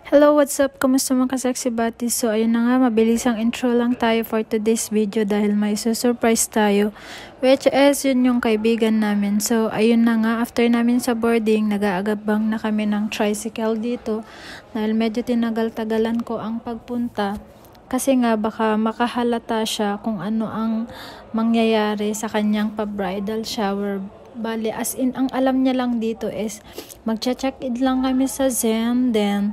Hello, what's up? Kamusta mga ka-sexy batis? So, ayun na nga, mabilisang intro lang tayo for today's video dahil may surprise tayo, which is yun yung kaibigan namin. So, ayun na nga, after namin sa boarding, nag-aagabang na kami ng tricycle dito dahil medyo tinagal-tagalan ko ang pagpunta. Kasi nga, baka makahalata siya kung ano ang mangyayari sa kanyang pa-bridal shower. Bali, as in, ang alam niya lang dito is magcha-check-in lang kami sa Zen, then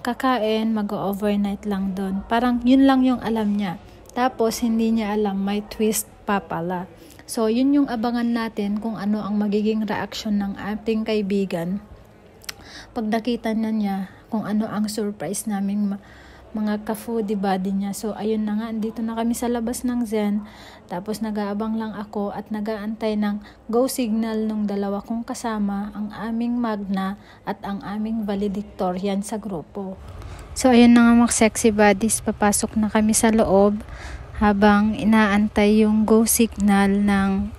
kakain, mag-overnight lang doon. Parang yun lang yung alam niya. Tapos, hindi niya alam, may twist pa pala. So, yun yung abangan natin kung ano ang magiging reaction ng ating kaibigan. Pag nakita na niya kung ano ang surprise naming mga ka-foodie body niya. So, ayun na nga, dito na kami sa labas ng Zen. Tapos, nag-aabang lang ako at nag-aantay ng go signal nung dalawa kong kasama, ang aming Magna at ang aming valedictorian sa grupo. So, ayun na nga mga sexy bodies, papasok na kami sa loob habang inaantay yung go signal ng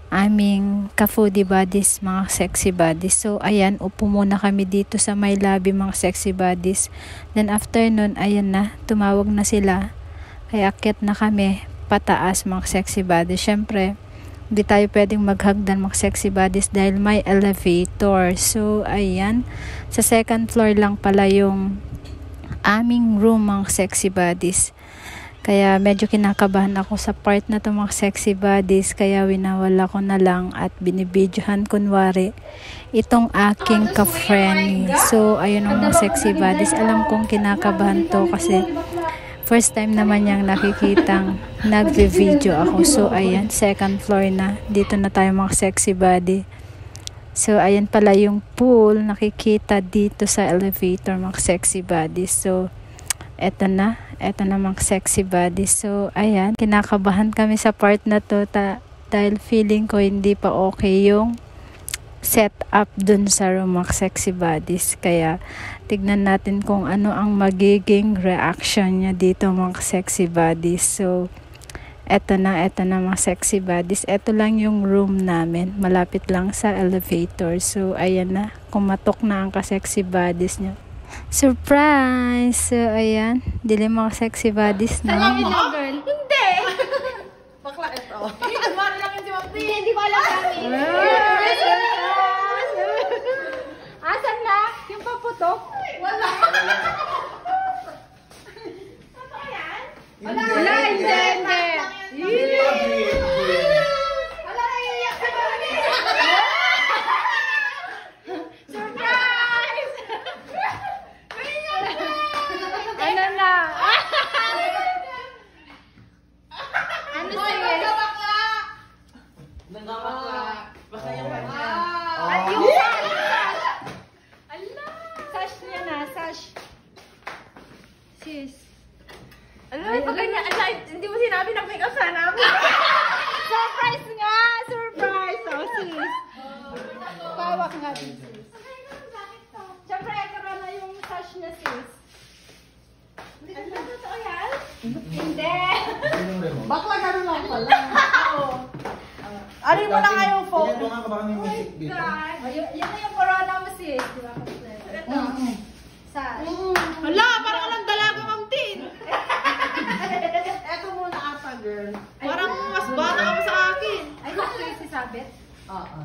aming ka-foodie bodies, mga sexy bodies. So, ayan, upo muna kami dito sa may lobby, mga sexy bodies. Then, after nun, ayan na, tumawag na sila. Kaya, akyat na kami, pataas, mga sexy bodies. Syempre, hindi tayo pwedeng maghagdan, mga sexy bodies, dahil may elevator. So, ayan, sa second floor lang pala yung aming room, mga sexy bodies. Kaya medyo kinakabahan ako sa part na to, mga sexy bodies, kaya winawala ko na lang at binibidyohan kunwari itong aking ka-friend. So ayun mga sexy bodies, alam kong kinakabahan to kasi first time naman niyang nakikitang nagve-video ako. So ayan, second floor na, dito na tayo mga sexy body. So ayan pala yung pool, nakikita dito sa elevator, mga sexy bodies. So eto na mga sexy body. So, ayan, kinakabahan kami sa part na to dahil feeling ko hindi pa okay yung setup dun sa room, mga sexy bodies. Kaya, tignan natin kung ano ang magiging reaction niya dito, mga sexy bodies. So, eto na mga sexy bodies. Eto lang yung room namin. Malapit lang sa elevator. So, ayan na, kumatok na ang ka-sexy bodies niya. Surprise! So, ayan. Dili mga sexy bodies na. Sabi na, girl. Hindi! Bakla ito. Mara lang yung si Mapti. Hindi ko alam namin. Asan na? Yung paputok? Wala. Totoo yan? Wala, hindi. Wala na iiyak sa mami. Ano na? Ano siya? Nangangakla. Basta yung kanya. At yung sash. Ala! Sash niya na, sash. Sis. Alam, pag ganyan, hindi mo sinabi na make up sana ako. Surprise nga! Surprise! Oh, sis. Pawak nga din, sis. Siyempre, ito na yung sash niya, sis. Hindi ka na totoo yan? Hindi. Bakla gano'n lang pala. Oo. Ano mo na nga yung phone? Ito nga ka baka may music dito. Yan na yung corona mo, sis. Di ba? Ito. Sash. Hala, parang walang dalaga Ma'am Tin. Eto muna ata, girl. Parang mas bata ka pa sa akin. Ay, gusto yung sisabit? Oo.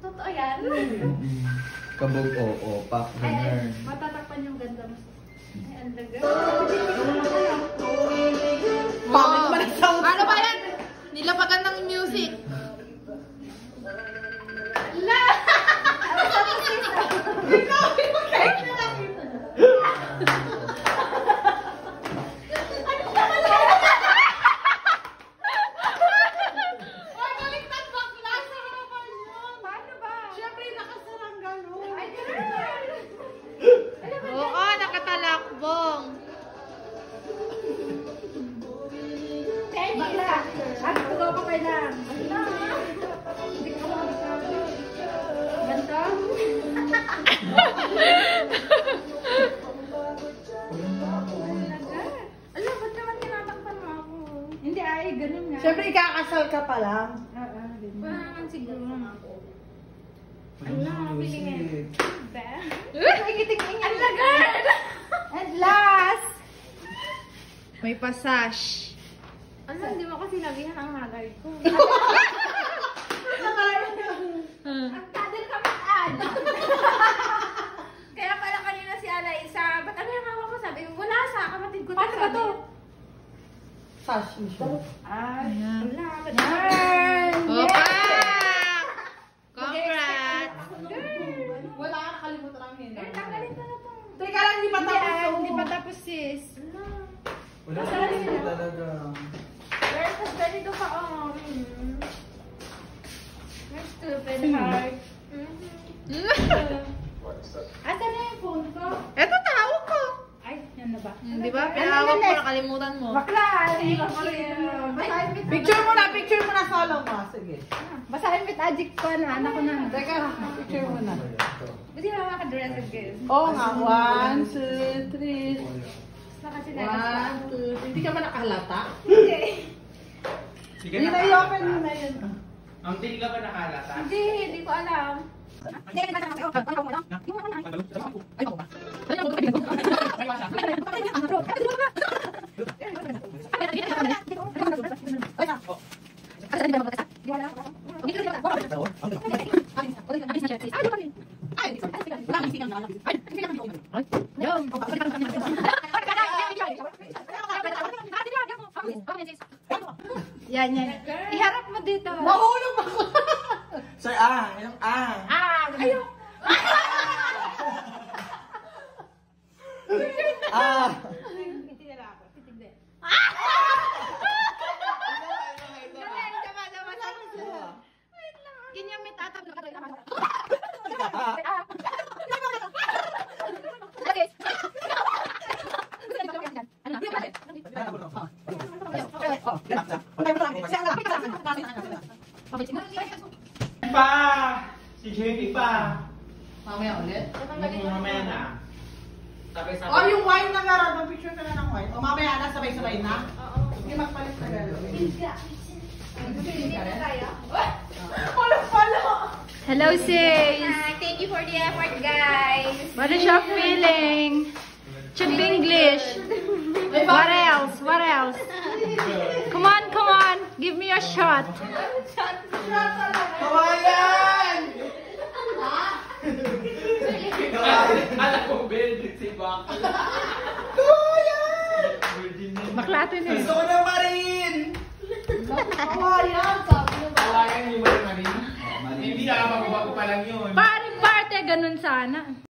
Totoo yan? Kabog, oo, pak, ganyan. Matatakpan yung ganda mo. Ay, ang daga. Pangit pa ng sound. Ano ba yan? Nilapagan ng music. La! Paano ba? Siyempre, nakasarang gano'n. Ay, ganun. Oo, nakatalakbong. Thank you, doctor. At tugaw pa kayo lang. Hindi ko makakasama. Ganda? Alam, ba't naman tinatakpan mo ako? Hindi, ay, ganun nga. Siyempre, ikakasal ka pa lang. Parang siguro. Ano, music. Ba? Ang lagar! And last, May passage. Ano, hindi mo kasi sinabihan ang haggard ko. ang kadal ka mataan. Kaya pala kanina si Alaisa, ba't ano yung hawak ko? Sabi ko, wala sa kapatid ko. Paano ba to? Sash mo siya. Ayan. Wala, ba't Yan! Opa! Congrats! Wala ka nakalimutan ang hindi. tanggalin ko na to. Teka lang, hindi pa tapos. Hindi pa tapos sis. Wala sa talaga. Girl, mas ganito ka, You're stupid, heart. Asan na yung phone ko? Eto, tao ko. Ay, yan na ba? Di ba? Pinawag mo, nakalimutan mo. Bakla! Hindi ko Basahin with Picture mo na solo mo. Sige. Basahin with Ajik ko na. Anak ko na. Teka, picture mo na. Buti na makaka-dress again. Oo nga. 1, 2, 3. Kasi 1, 2. Hindi ka ba nakahalata? Hindi. Hindi na i-open mo na yun. Ang tingin ka ba nakalata? Hindi ko alam. Yan, yan. Iharap mo dito. Mahulog ako. Sir, yung Ayun. Hindi nila ako. Titigde. Ganyan may tatap na katoy. pa! Si Jamie pa! Mamaya ulit. Mamaya na. Sabay-sabay. O, yung wine na nga. Mag-picture ka na ng wine. O, mamaya na. Sabay-sabay na. Sige, magpalit na gano'n. Hello sis. Hi, thank you for the effort, guys. What is your feeling? Should be English. What else? What else? Come on, come on. Give me a shot. Kawayan! Alam ko, Belgian si Baki. Kawayan! Baklato na. Gusto ko na Marin! Kawayan! Sabi mo ba? Kawayan yung Marin. Hindi na, bago pa lang yun. Parte ganun sana.